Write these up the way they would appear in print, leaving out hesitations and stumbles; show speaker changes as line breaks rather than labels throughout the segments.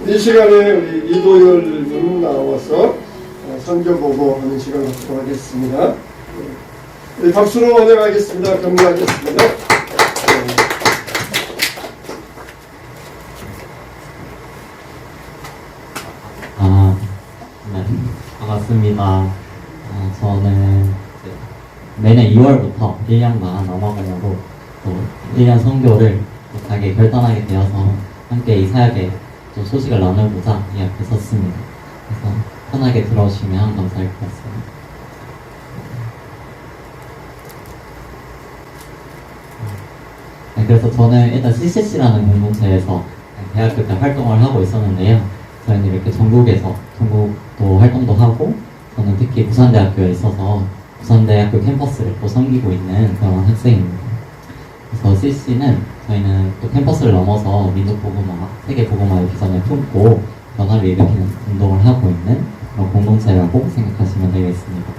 이 시간에 우리 이도열 분 나와서 선교 보고 하는 시간 갖도록 하겠습니다. 우리 박수로 환영하겠습니다. 격려하겠습니다.
네, 반갑습니다. 저는 매년 2월부터 1년간 넘어가려고 또 1년 선교를 또 가게 결단하게 되어서 함께 이 사역에 또 소식을 나누고자 이 앞에 섰습니다. 그래서 편하게 들어주시면 감사할 것 같습니다. 네, 그래서 저는 일단 CCC라는 공동체에서 대학교 때 활동을 하고 있었는데요. 저희는 이렇게 전국도 활동도 하고, 저는 특히 부산대학교에 있어서 부산대학교 캠퍼스를 또 섬기고 있는 그런 학생입니다. 그래서 CC는 저희는 또 캠퍼스를 넘어서 민족복음화, 세계복음화의 비전을 품고 변화를 일으키는 운동을 하고 있는 그런 공동체라고 생각하시면 되겠습니다.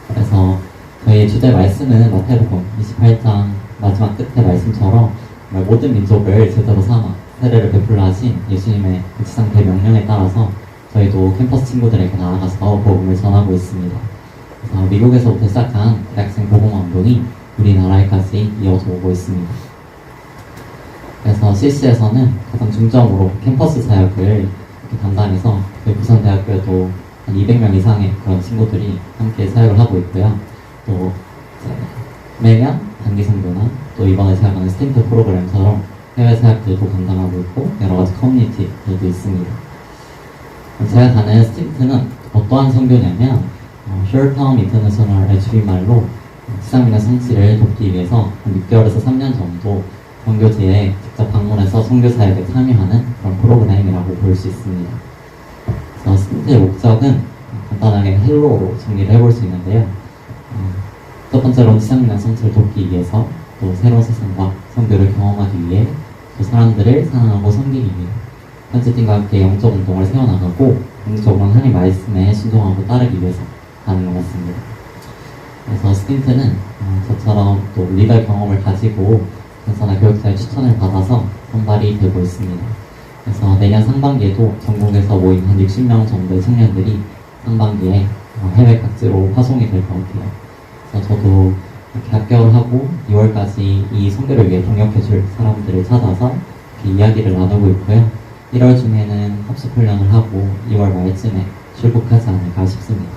그래서 저희 주제 말씀은 마태복음 28장 마지막 끝의 말씀처럼 모든 민족을 제자로 삼아 세례를 베풀라 하신 예수님의 지상 대명령에 따라서 저희도 캠퍼스 친구들에게 나아가서 복음을 전하고 있습니다. 그래서 미국에서부터 시작한 대학생 복음화 운동이 우리나라에까지 이어져 오고 있습니다. 그래서 CC에서는 가장 중점으로 캠퍼스 사역을 이렇게 담당해서 부산대학교에도 한 200명 이상의 그런 친구들이 함께 사역을 하고 있고요. 또 매년 단기 선교나 또 이번에 제가 스탬프 프로그램처럼 해외 사역들도 감당하고 있고 여러 가지 커뮤니티들도 있습니다. 제가 가는 스탬프는 어떠한 선교냐면 Short Term International HB말로 지상민의 성취를 돕기 위해서 한 6개월에서 3년 정도 선교지에 직접 방문해서 선교 사역에 참여하는 그런 프로그램이라고 볼 수 있습니다. 그래서 스탬프의 목적은 간단하게 헬로로 정리를 해볼 수 있는데요. 첫 번째로는 지상민의 성취를 돕기 위해서, 또 새로운 세상과 선교를 경험하기 위해, 또 사람들을 사랑하고 섬기기 위해 편집팀과 함께 영적 운동을 세워나가고 궁극적으로 하나님 말씀에 순종하고 따르기 위해서 하는 것 같습니다. 그래서 스팀트는 저처럼 또 리더 경험을 가지고 선선한 교육자의 추천을 받아서 선발이 되고 있습니다. 그래서 내년 상반기에도 전국에서 모인 한 60명 정도의 청년들이 상반기에 해외 각지로 파송이 될 것 같아요. 그래서 저도 이렇게 합격을 하고 2월까지 이 선교를 위해 동역해줄 사람들을 찾아서 이렇게 이야기를 나누고 있고요. 1월 중에는 합숙 훈련을 하고 2월 말쯤에 출국하지 않을까 싶습니다.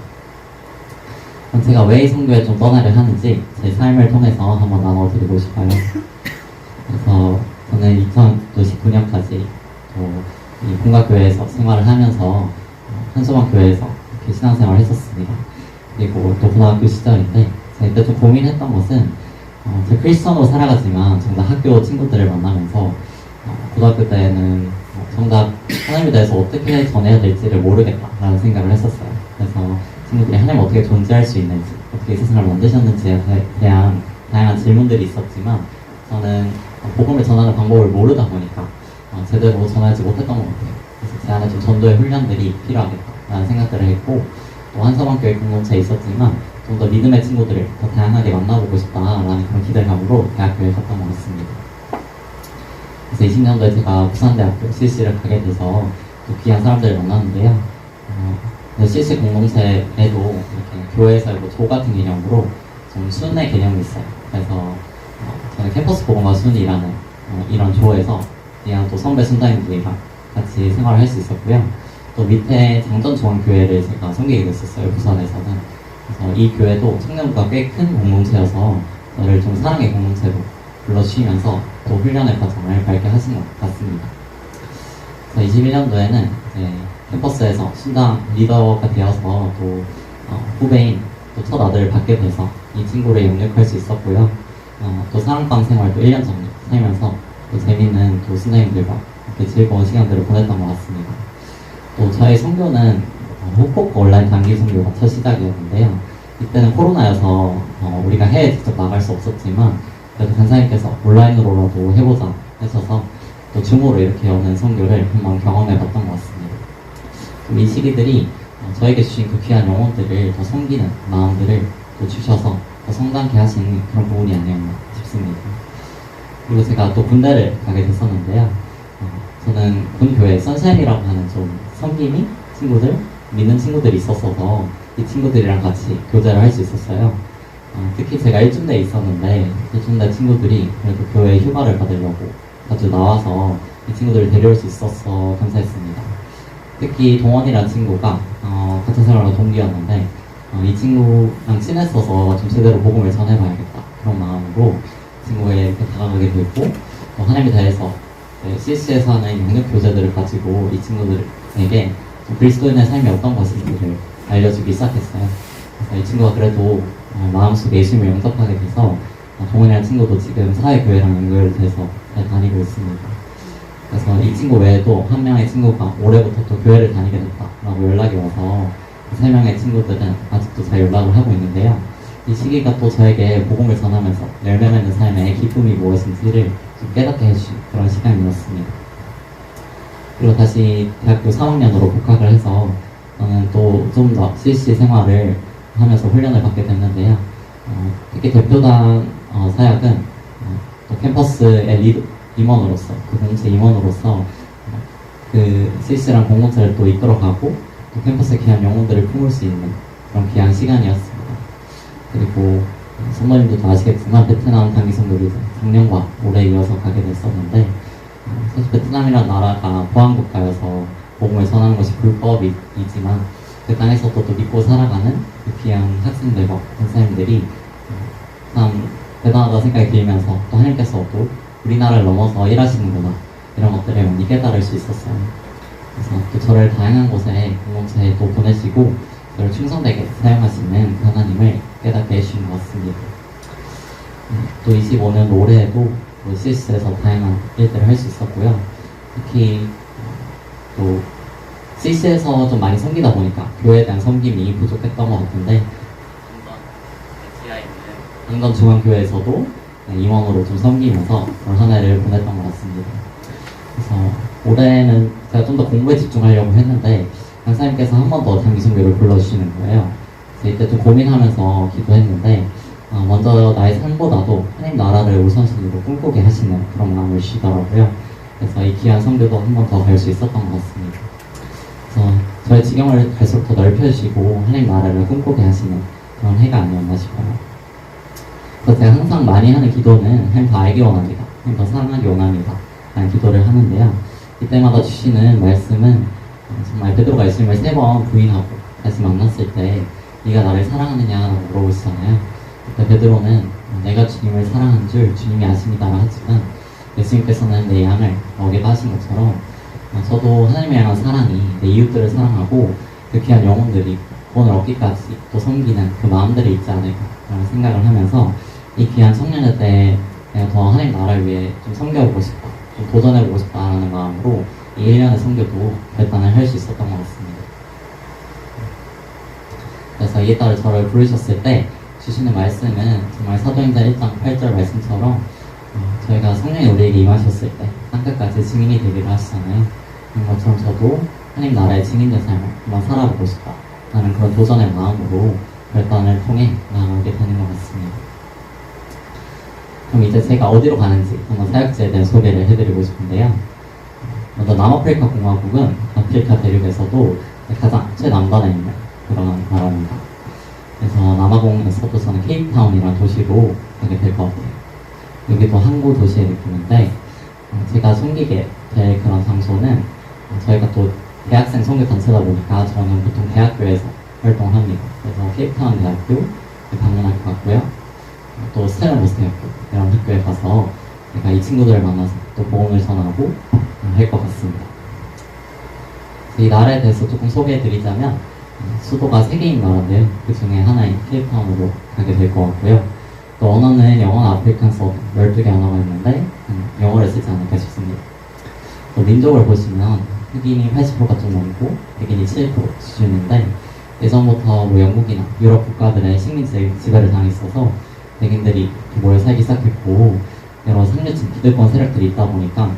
그럼 제가 왜 이 선교에 좀 떠나려 하는지 제 삶을 통해서 한번 나눠드리고 싶어요. 그래서 저는 2019년까지 이 본가교회에서 생활을 하면서 한소만 교회에서 이렇게 신앙생활을 했었습니다. 그리고 또 고등학교 시절인데 제가 이때 좀 고민했던 것은 제가 크리스천으로 살아가지만 정작 학교 친구들을 만나면서 고등학교 때는 정작 하나님에 대해서 어떻게 전해야 될지를 모르겠다라는 생각을 했었어요. 그래서 친구들이 하나님 어떻게 존재할 수 있는지, 어떻게 이 세상을 만드셨는지에 대한 다양한 질문들이 있었지만 저는 복음을 전하는 방법을 모르다 보니까 제대로 전하지 못했던 것 같아요. 그래서 제 안에 좀 전도의 훈련들이 필요하겠다라는 생각들을 했고, 또 한서방교회 공동체에 있었지만 좀 더 믿음의 친구들을 더 다양하게 만나보고 싶다라는 그런 기대감으로 대학교에 갔던 것 같습니다. 그래서 20년도에 제가 부산대학교 CC를 가게 돼서 또 귀한 사람들을 만났는데요. CC 공동체에도 이렇게 교회에서의 조 같은 개념으로 좀 순회 개념이 있어요. 그래서 저는 캠퍼스 복음화 순이라는 이런 조에서 그냥 또 선배 순장님들이랑 같이 생활을 할 수 있었고요. 또 밑에 장전중앙교회를 제가 섬기게 됐었어요, 부산에서는. 그래서 이 교회도 청년부가 꽤 큰 공동체여서 저를 좀 사랑의 공동체로 불러주시면서 또 훈련의 과정을 밝게 하신 것 같습니다. 그래서 21년도에는 이제 캠퍼스에서 신당 리더가 되어서 또 후배인 또 첫 아들을 받게 돼서 이 친구를 영역할 수 있었고요. 또 사랑방 생활도 1년 정도 살면서 또 재밌는 또 선생님들과 이렇게 즐거운 시간들을 보냈던 것 같습니다. 또 저희 선교는 후쿠오카 온라인 단기 선교가 첫 시작이었는데요. 이때는 코로나여서 우리가 해외에 직접 나갈 수 없었지만 그래도 간사님께서 온라인으로라도 해보자 하셔서 또 줌으로 이렇게 여는 선교를 한번 경험해봤던 것 같습니다. 이 시기들이 저에게 주신 그 귀한 영혼들을 더 섬기는 마음들을 또 주셔서 더 성장케 하신 그런 부분이 아니었나 싶습니다. 그리고 제가 또 군대를 가게 됐었는데요. 저는 본 교회 선샤인이라고 하는 좀 섬김이 친구들, 믿는 친구들이 있었어서 이 친구들이랑 같이 교제를 할 수 있었어요. 특히 제가 1중대에 있었는데 1중대 친구들이 그래도 교회 휴가를 받으려고 자주 나와서 이 친구들을 데려올 수 있어서 감사했습니다. 특히 동원이라는 친구가 같은 생활로 동기였는데 이 친구랑 친했어서 좀 제대로 복음을 전해봐야겠다 그런 마음으로 친구에 이렇게 다가가게 됐고 또 하나님에 대해서 CC에서 하는 영역 교재들을 가지고 이 친구들에게 그리스도인의 삶이 어떤 것인지를 알려주기 시작했어요. 그래서 이 친구가 그래도 마음속에 예수님을 영접하게 돼서 동원이라는 친구도 지금 사회교회랑 연결돼서 잘 다니고 있습니다. 그래서 이 친구 외에도 한 명의 친구가 올해부터 또 교회를 다니게 됐다라고 연락이 와서 세 명의 친구들은 아직도 잘 연락을 하고 있는데요. 이 시기가 또 저에게 복음을 전하면서 열매 맺는 삶의 기쁨이 무엇인지를 좀 깨닫게 해주신 그런 시간이었습니다. 그리고 다시 대학교 3학년으로 복학을 해서 저는 또 좀 더 CC 생활을 하면서 훈련을 받게 됐는데요. 특히 대표단 사역은 또 캠퍼스의 임원으로서 그 공동체 임원으로서 그 CC랑 공동체를 또 이끌어가고 또 캠퍼스의 귀한 영혼들을 품을 수 있는 그런 귀한 시간이었습니다. 그리고 선배님들도 아시겠지만 베트남 단기선교를 작년과 올해 이어서 가게 됐었는데 사실 베트남이라는 나라가 보안국가여서 복음을 전하는 것이 불법이지만 그 땅에서 또 믿고 살아가는 그 귀한 학생들과 선생님들이 참 대단하다 생각이 들면서 또 하나님께서 또 우리나라를 넘어서 일하시는구나 이런 것들을 많이 깨달을 수 있었어요. 그래서 또 저를 다양한 곳에 공동체에 또 보내시고 저를 충성되게 사용하시는 그 하나님을 깨닫게 해주신 것 같습니다. 또 25년 올해에도 CC에서 다양한 일들을 할 수 있었고요. 특히 또 CC에서 좀 많이 섬기다 보니까 교회에 대한 섬김이 부족했던 것 같은데 인건 중앙교회에서도 임원으로 좀 섬기면서 그런 한 해를 보냈던 것 같습니다. 그래서 올해는 제가 좀 더 공부에 집중하려고 했는데 강사님께서 한 번 더 장기순교를 불러주시는 거예요. 그래서 이때 좀 고민하면서 기도했는데 먼저 나의 삶보다도 하나님 나라를 우선순위로 꿈꾸게 하시는 그런 마음을 주시더라고요. 그래서 이 귀한 선교도 한 번 더 갈 수 있었던 것 같습니다. 그래서 저의 지경을 갈수록 더 넓혀주시고 하나님 나라를 꿈꾸게 하시는 그런 해가 아니었나 싶어요. 그래서 제가 항상 많이 하는 기도는 하나님 더 알기 원합니다. 하나님 더 사랑하기 원합니다. 라는 기도를 하는데요. 이때마다 주시는 말씀은 정말 베드로가 예수님을 3번 부인하고 다시 만났을 때 네가 나를 사랑하느냐라고 물어보시잖아요. 그때 베드로는 내가 주님을 사랑하는 줄 주님이 아십니다라 하지만 예수님께서는 내 양을 먹이게 하신 것처럼 저도 하나님에 향한 사랑이 내 이웃들을 사랑하고 그 귀한 영혼들이 구원을 얻기까지 또 섬기는 그 마음들이 있지 않을까라는 생각을 하면서 이 귀한 청년의 때 내가 더 하나님 나라를 위해 좀 섬겨보고 싶다, 좀 도전해보고 싶다라는 마음으로 이 1년의 선교도 결단을 할 수 있었던 것 같습니다. 그래서 이에 따라 저를 부르셨을 때 주시는 말씀은 정말 사도행전 1장 8절 말씀처럼 저희가 성령이 우리에게 임하셨을 때 땅끝까지 증인이 되기로 하시잖아요. 그런 것처럼 저도 하나님 나라의 증인된 삶을 한번 살아보고 싶다 라는 그런 도전의 마음으로 결단을 통해 나아가게 되는 것 같습니다. 그럼 이제 제가 어디로 가는지 한번 사역지에 대한 소개를 해드리고 싶은데요. 먼저 남아프리카 공화국은 아프리카 대륙에서도 가장 최남단에 있는 그런 나라입니다. 그래서 남아공에서도 저는 케이프타운이라는 도시로 가게 될 것 같아요. 여기도 항구 도시의 느낌인데 제가 섬기게 될 그런 장소는 저희가 또 대학생 선교 단체다 보니까 저는 보통 대학교에서 활동합니다. 그래서 케이프타운 대학교 방문할 것 같고요. 또 스텔라모스 대학교 이런 학교에 가서 제가 이 친구들을 만나서 또 복음을 전하고 할 것 같습니다. 이 나라에 대해서 조금 소개해드리자면 수도가 3개인 나라인데요. 그 중에 하나인 케이프타운으로 가게 될 것 같고요. 또 언어는 영어나 아프리칸서 12개 언어가 있는데 영어를 쓰지 않을까 싶습니다. 또 민족을 보시면 흑인이 80%가 좀 넘고 백인이 7% 수준인데 예전부터 뭐 영국이나 유럽 국가들의 식민지 지배를 당했어서 백인들이 모여 살기 시작했고 여러 상류층 기득권 세력들이 있다 보니까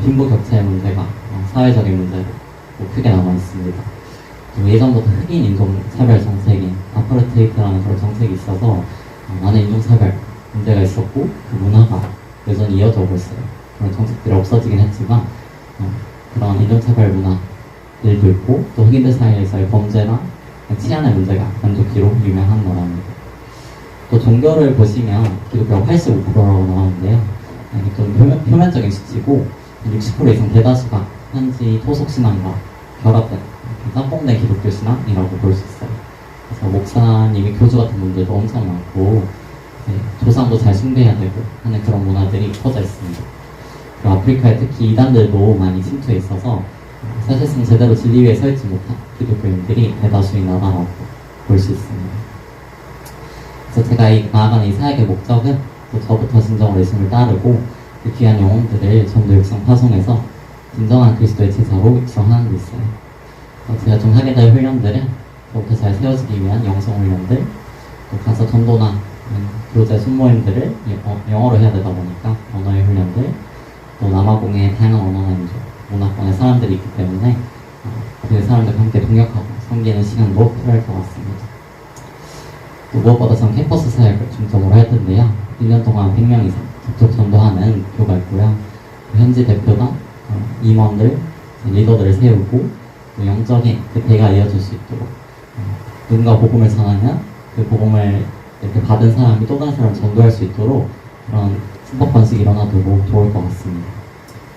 빈부격차의 문제가 사회적인 문제로 크게 남아 있습니다. 또 예전부터 흑인 인종차별 정책인 아파르테이트라는 그런 정책이 있어서 많은 인종차별 문제가 있었고 그 문화가 여전히 이어져 오고 있어요. 그런 정책들이 없어지긴 했지만 그런 인종차별 문화들도 있고 또 흑인들 사이에서의 범죄나 치안의 문제가 만족기로 유명한 나라입니다. 또 종교를 보시면 기독교가 85%라고 나오는데요. 이게 좀 표면적인 수치고 60% 이상 대다수가 현지 토속 신앙과 결합된 짬뽕된 기독교 신앙이라고 볼 수 있어요. 그래서 목사님이 교주 같은 분들도 엄청 많고 조상도 잘 숭배해야 되고 하는 그런 문화들이 퍼져 있습니다. 그리고 아프리카에 특히 이단들도 많이 침투해 있어서 사실상 제대로 진리 위에 서 있지 못한 기독교인들이 대다수인 나라라고 볼 수 있습니다. 그래서 제가 나아가는 이 사역의 목적은 또 저부터 진정으로 예수님을 따르고 그 귀한 영혼들을 전도 육성 파송해서 진정한 그리스도의 제자로 육성하는 데 있어요. 제가 좀 하게 될 훈련들은 저부터 잘 세워지기 위한 영성 훈련들, 또 가서 전도나 교제 순모임들을 영어로 해야 되다 보니까 언어의 훈련들, 또 남아공의 다양한 언어나 민족, 문화권의 사람들이 있기 때문에 그 사람들과 함께 동역하고 섬기는 시간도 필요할 것 같습니다. 또 무엇보다 전 캠퍼스 사역을 중점으로 할 텐데요. 1년 동안 100명 이상 직접 전도하는 교가 있고요. 현지 대표나 임원들, 리더들을 세우고 또 영적인 그 대가 이어질 수 있도록 누군가 복음을 전하면 그 복음을 이렇게 받은 사람이 또 다른 사람을 전도할 수 있도록 그런 순법 번식이 일어나도 좋을 것 같습니다.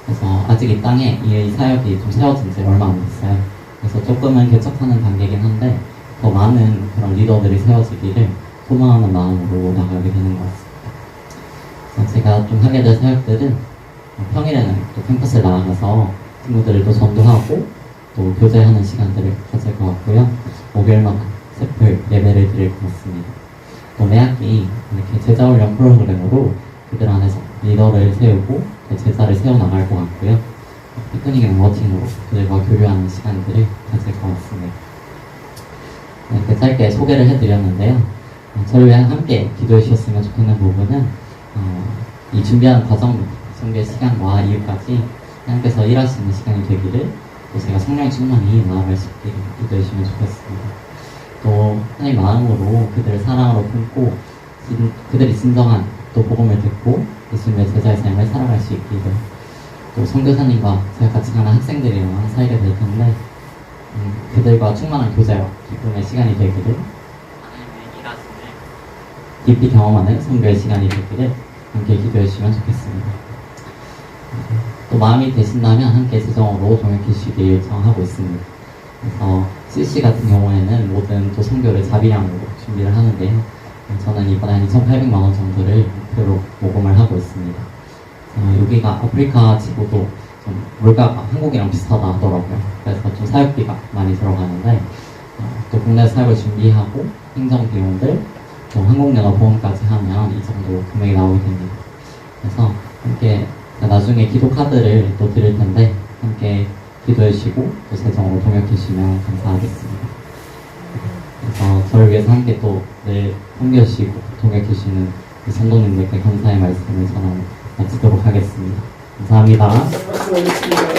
그래서 아직 이 땅에 이 사역이 좀 세워진 지 얼마 안 됐어요. 그래서 조금은 개척하는 단계이긴 한데 더 많은 그런 리더들이 세워지기를 소망하는 마음으로 나가게 되는 것 같습니다. 그래서 제가 좀 하게 될 사역들은 평일에는 또 캠퍼스에 나가서 친구들을 또 전도하고 또 교제하는 시간들을 가질 것 같고요. 목요일마다 세플 예배를 드릴 것 같습니다. 또 매학기 이렇게 제자훈련 프로그램으로 그들 안에서 리더를 세우고 제자를 세워나갈 것 같고요. 피크닉이나 워팅으로 그들과 교류하는 시간들을 가질 것 같습니다. 이렇게 짧게 소개를 해드렸는데요. 저를 위해 함께 기도해 주셨으면 좋겠는 부분은 이 준비하는 과정부터 성교의 시간과 이후까지 하나님께서 일하시는 시간이 되기를 또 제가 성령의 충만히 나아갈 수 있기를 기도해 주시면 좋겠습니다. 또 하나님 마음으로 그들을 사랑으로 품고 그들이 진정한 또 복음을 듣고 예수님의 제자의 삶을 살아갈 수 있기를 또 선교사님과 제가 같이 가는 학생들이랑 살게 될 텐데 그들과 충만한 교제와 기쁨의 시간이 되기를 하나님의 일하심을 깊이 경험하는 선교의 시간이 되기를 함께 기도해 주시면 좋겠습니다. 또 마음이 되신다면 함께 재정으로 동역해 주시길 요청하고 있습니다. 그래서 CC 같은 경우에는 모든 또 선교를 자비량으로 준비를 하는데요. 저는 이번에 한 2,800만 원 정도를 목표로 모금을 하고 있습니다. 여기가 아프리카 치고도 좀 물가가 한국이랑 비슷하다 하더라고요. 그래서 좀 사역비가 많이 들어가는데 또 국내 사역을 준비하고 행정 비용들 또 항공료나 보험까지 하면 이 정도 금액이 나오게 됩니다. 그래서 함께 나중에 기도 카드를 또 드릴 텐데 함께 기도해 주시고 또 재정으로 동역해 주시면 감사하겠습니다. 그래서 저를 위해서 함께 또 늘 섬겨주시고 동역해 주시는 성도님들께 감사의 말씀을 전하며 마치도록 하겠습니다. 감사합니다.
말씀하겠습니다.